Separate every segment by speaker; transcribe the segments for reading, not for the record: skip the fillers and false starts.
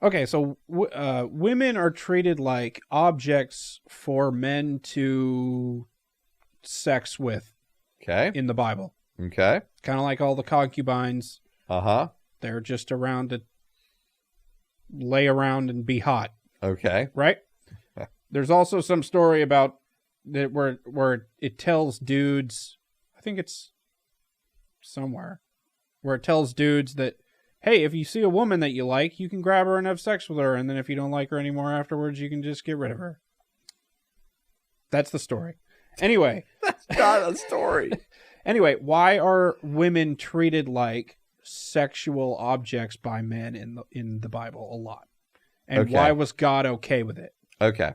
Speaker 1: Okay, so women are treated like objects for men to sex with
Speaker 2: Okay.
Speaker 1: in the Bible.
Speaker 2: Okay.
Speaker 1: Kind of like all the concubines.
Speaker 2: Uh-huh.
Speaker 1: They're just around to lay around and be hot,
Speaker 2: Okay.
Speaker 1: right? There's also some story about that where it tells dudes, I think it's somewhere, where it tells dudes that, hey, if you see a woman that you like, you can grab her and have sex with her, and then if you don't like her anymore afterwards, you can just get rid of her. That's the story. Anyway.
Speaker 2: That's not a story.
Speaker 1: Anyway, why are women treated like sexual objects by men in the Bible a lot? And
Speaker 2: Okay.
Speaker 1: why was God okay with it?
Speaker 2: Okay.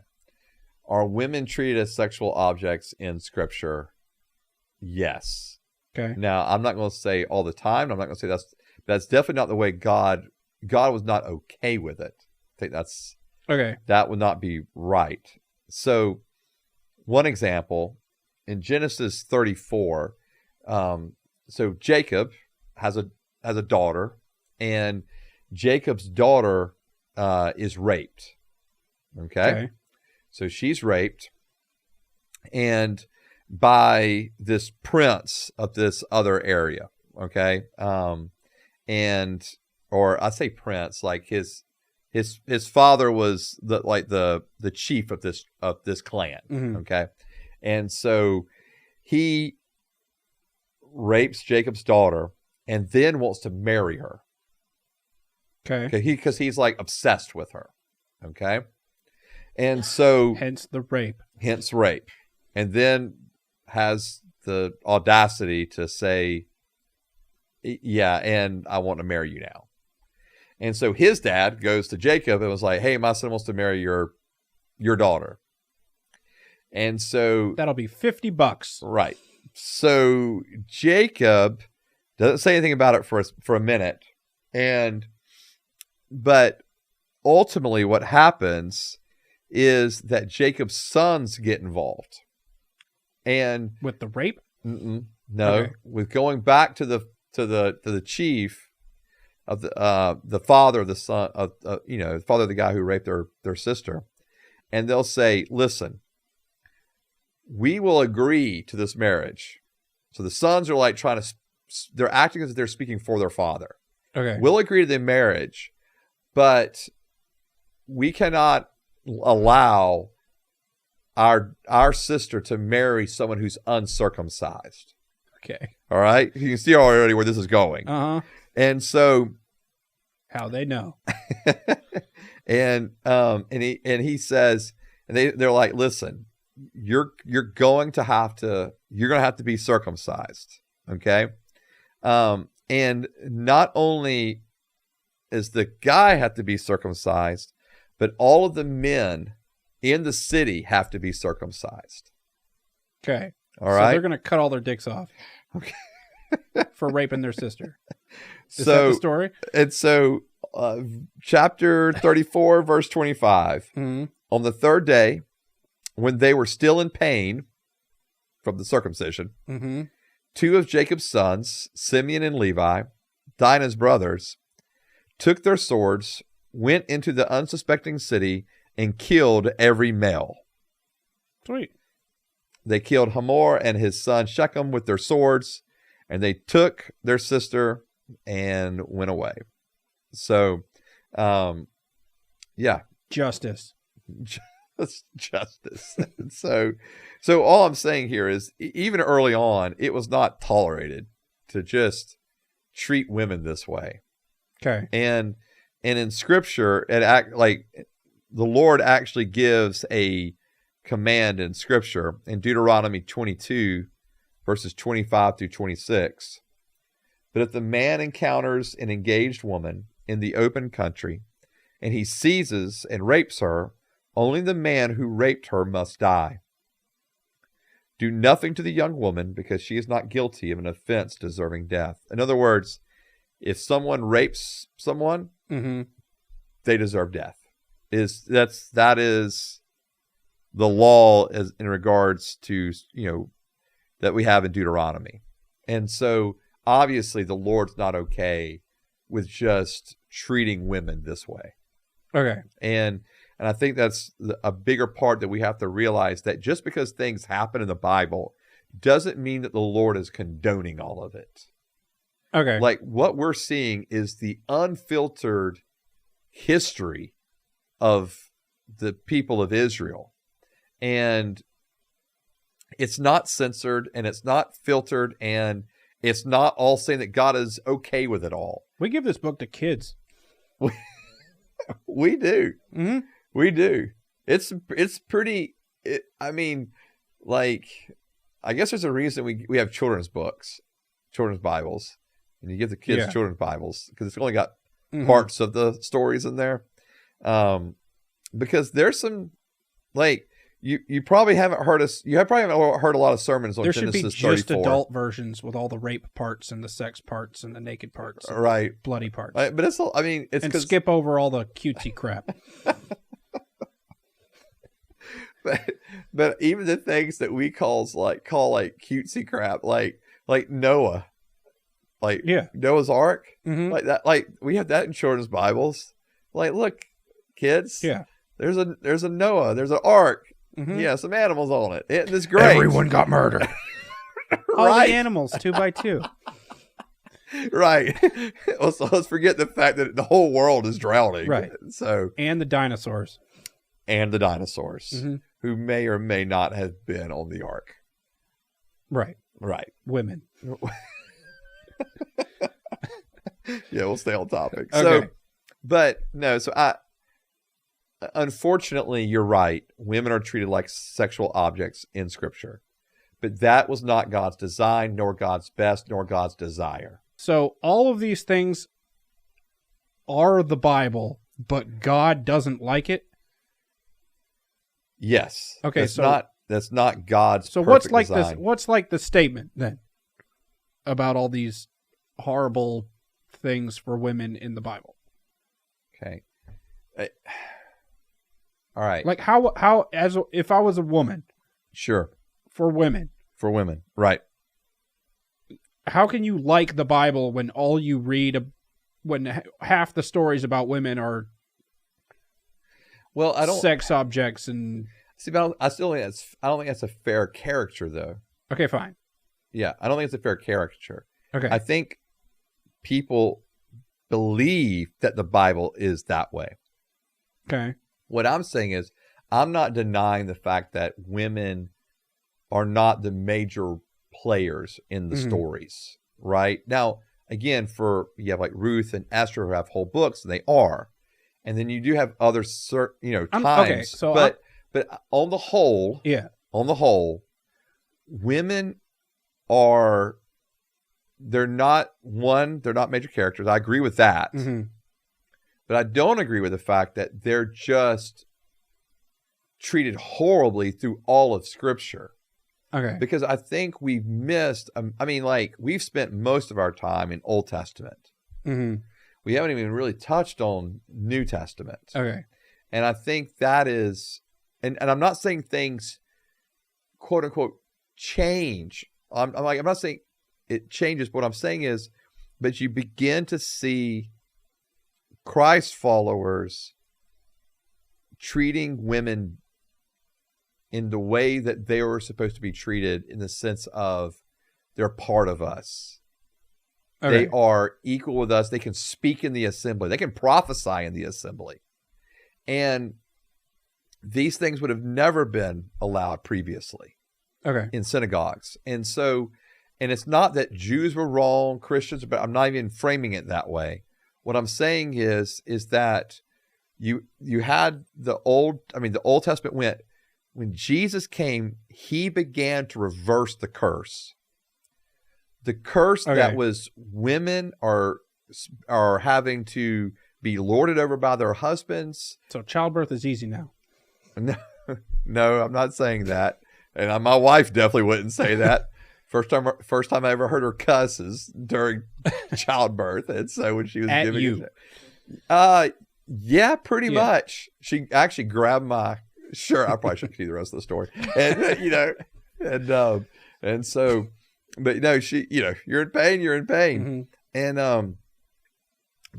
Speaker 2: Are women treated as sexual objects in Scripture? Yes.
Speaker 1: Okay.
Speaker 2: Now, I'm not going to say all the time. I'm not going to say that's definitely not the way God was not okay with it. I think that would not be right. So, one example in Genesis 34. So Jacob has a daughter, and Jacob's daughter is raped. Okay. So she's raped, and by this prince of this other area. Okay. Or I say prince, like his father was the chief of this clan.
Speaker 1: Mm-hmm.
Speaker 2: Okay. And so he rapes Jacob's daughter and then wants to marry her.
Speaker 1: Okay.
Speaker 2: Because he's like obsessed with her. Okay. And so
Speaker 1: hence rape.
Speaker 2: And then has the audacity to say, yeah, and I want to marry you now. And so his dad goes to Jacob and was like, hey, my son wants to marry your daughter. And so
Speaker 1: that'll be $50.
Speaker 2: Right. So Jacob doesn't say anything about it for a minute. But ultimately what happens is that Jacob's sons get involved. And
Speaker 1: with the rape?
Speaker 2: No,
Speaker 1: okay.
Speaker 2: With going back to the chief of the father of the son of the father of the guy who raped their sister, and they'll say, listen, we will agree to this marriage. So the sons are like they're acting as if they're speaking for their father.
Speaker 1: Okay.
Speaker 2: We'll agree to the marriage, but we cannot allow our sister to marry someone who's uncircumcised.
Speaker 1: Okay.
Speaker 2: All right. You can see already where this is going.
Speaker 1: Uh-huh.
Speaker 2: And so
Speaker 1: how they know.
Speaker 2: and he says, and they're like, listen, you're going to have to be circumcised. Okay. And not only is the guy have to be circumcised, but all of the men in the city have to be circumcised.
Speaker 1: Okay.
Speaker 2: All right.
Speaker 1: So they're going to cut all their dicks off.
Speaker 2: Okay.
Speaker 1: For raping their sister. Is
Speaker 2: that
Speaker 1: the story?
Speaker 2: And so chapter 34, verse 25.
Speaker 1: Mm-hmm.
Speaker 2: On the third day, when they were still in pain from the circumcision,
Speaker 1: mm-hmm.
Speaker 2: two of Jacob's sons, Simeon and Levi, Dinah's brothers, took their swords, went into the unsuspecting city, and killed every male.
Speaker 1: Sweet.
Speaker 2: They killed Hamor and his son Shechem with their swords, and they took their sister and went away. So, yeah.
Speaker 1: Justice.
Speaker 2: Justice. So all I'm saying here is, even early on, it was not tolerated to just treat women this way.
Speaker 1: Okay.
Speaker 2: And in Scripture, the Lord actually gives a command in Scripture in Deuteronomy 22, verses 25 through 26. But if the man encounters an engaged woman in the open country, and he seizes and rapes her, only the man who raped her must die. Do nothing to the young woman, because she is not guilty of an offense deserving death. In other words, if someone rapes someone,
Speaker 1: mm-hmm.
Speaker 2: they deserve death. That is the law in regards to, that we have in Deuteronomy. And so obviously the Lord's not okay with just treating women this way.
Speaker 1: Okay.
Speaker 2: And I think that's a bigger part that we have to realize, that just because things happen in the Bible doesn't mean that the Lord is condoning all of it.
Speaker 1: Okay.
Speaker 2: Like, what we're seeing is the unfiltered history of the people of Israel. And it's not censored, and it's not filtered, and it's not all saying that God is okay with it all.
Speaker 1: We give this book to kids.
Speaker 2: We do.
Speaker 1: Mm-hmm.
Speaker 2: We do. It's pretty, I mean, like, I guess there's a reason we have children's books, children's Bibles, and you give the kids children's Bibles, because it's only got parts of the stories in there. Because there's some, like, you probably haven't heard us. You probably haven't heard a lot of sermons on Genesis 34.
Speaker 1: There should be just adult versions with all the rape parts and the sex parts and the naked parts, and
Speaker 2: right?
Speaker 1: Bloody parts.
Speaker 2: Right, but it's, I mean, it's,
Speaker 1: and skip over all the cutesy crap.
Speaker 2: but even the things that we call like cutesy crap, like Noah, like Noah's Ark, like that, like we have that in children's Bibles. Like, look, kids, there's a Noah, there's an ark. Yeah, some animals on it. It's great.
Speaker 1: Everyone got murdered. All the animals, 2 by 2.
Speaker 2: Right. Well, so let's forget the fact that the whole world is drowning.
Speaker 1: Right.
Speaker 2: So,
Speaker 1: and the dinosaurs.
Speaker 2: Who may or may not have been on the ark.
Speaker 1: Right.
Speaker 2: Right.
Speaker 1: Women.
Speaker 2: Yeah, we'll stay on topic.
Speaker 1: Okay.
Speaker 2: So, but no, unfortunately, you're right. Women are treated like sexual objects in Scripture. But that was not God's design, nor God's best, nor God's desire.
Speaker 1: So all of these things are the Bible, but God doesn't like it?
Speaker 2: Yes.
Speaker 1: Okay,
Speaker 2: that's not God's
Speaker 1: so
Speaker 2: perfect design.
Speaker 1: What's like the statement then about all these horrible things for women in the Bible?
Speaker 2: Okay. All right.
Speaker 1: Like how if I was a woman.
Speaker 2: Sure.
Speaker 1: For women.
Speaker 2: Right.
Speaker 1: How can you like the Bible when all you read, when half the stories about women are sex objects and
Speaker 2: see, but I don't think that's a fair caricature, though.
Speaker 1: Okay, fine.
Speaker 2: Yeah, I don't think it's a fair caricature.
Speaker 1: Okay.
Speaker 2: I think people believe that the Bible is that way.
Speaker 1: Okay.
Speaker 2: What I'm saying is, I'm not denying the fact that women are not the major players in the stories, right? Now, again, you have like Ruth and Esther who have whole books, and they are. And then you do have other times.
Speaker 1: Okay, so
Speaker 2: but on the whole, women they're not major characters. I agree with that. But I don't agree with the fact that they're just treated horribly through all of Scripture.
Speaker 1: Okay.
Speaker 2: Because I think we've missed, we've spent most of our time in Old Testament. We haven't even really touched on New Testament.
Speaker 1: Okay.
Speaker 2: And I think that is, and I'm not saying things, quote unquote, change. I'm not saying it changes. What I'm saying is, but you begin to see Christ followers treating women in the way that they were supposed to be treated, in the sense of they're part of us. Okay. They are equal with us. They can speak in the assembly. They can prophesy in the assembly. And these things would have never been allowed previously in synagogues. And so, and it's not that Jews were wrong, Christians, but I'm not even framing it that way. What I'm saying is that you had the Old Testament when Jesus came, he began to reverse the curse. The curse that was women are having to be lorded over by their husbands.
Speaker 1: So childbirth is easy now.
Speaker 2: No, I'm not saying that. And my wife definitely wouldn't say that. First time I ever heard her cuss is during childbirth. And so when she was giving
Speaker 1: you.
Speaker 2: Yeah, pretty much. She actually grabbed my shirt. I probably shouldn't see the rest of the story. And and so, but you're in pain. And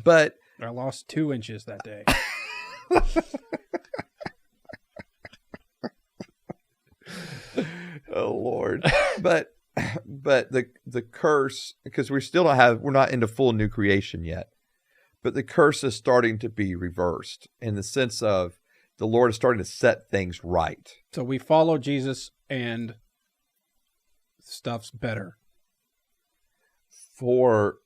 Speaker 2: but
Speaker 1: I lost 2 inches that day.
Speaker 2: Oh Lord. But the curse, because we're not into full new creation yet, but the curse is starting to be reversed in the sense of the Lord is starting to set things right.
Speaker 1: So we follow Jesus and stuff's better
Speaker 2: for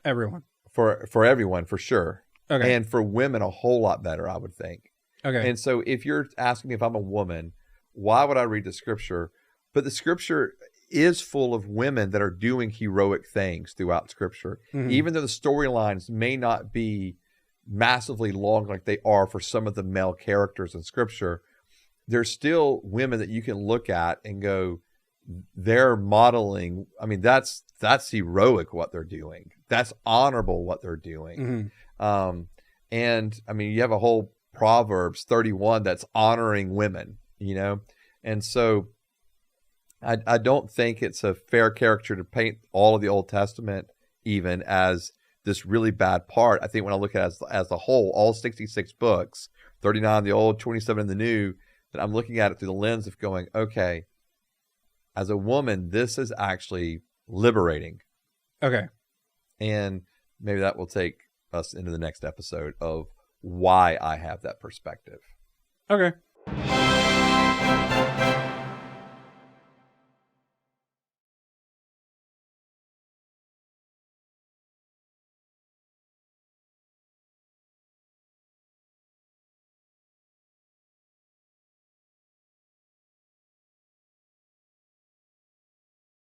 Speaker 1: everyone.
Speaker 2: For everyone, for sure.
Speaker 1: Okay.
Speaker 2: And for women, a whole lot better, I would think.
Speaker 1: Okay.
Speaker 2: And so if you're asking me if I'm a woman, why would I read the scripture? But the scripture is full of women that are doing heroic things throughout scripture. Mm-hmm. Even though the storylines may not be massively long like they are for some of the male characters in scripture, there's still women that you can look at and go, they're modeling. I mean, that's heroic what they're doing. That's honorable what they're doing. Mm-hmm. And I mean, you have a whole Proverbs 31 that's honoring women, you know? And so I don't think it's a fair caricature to paint all of the Old Testament even as this really bad part. I think when I look at it as a whole, all 66 books, 39 in the Old, 27 in the New, that I'm looking at it through the lens of going, okay, as a woman, this is actually liberating.
Speaker 1: Okay.
Speaker 2: And maybe that will take us into the next episode of why I have that perspective.
Speaker 1: Okay.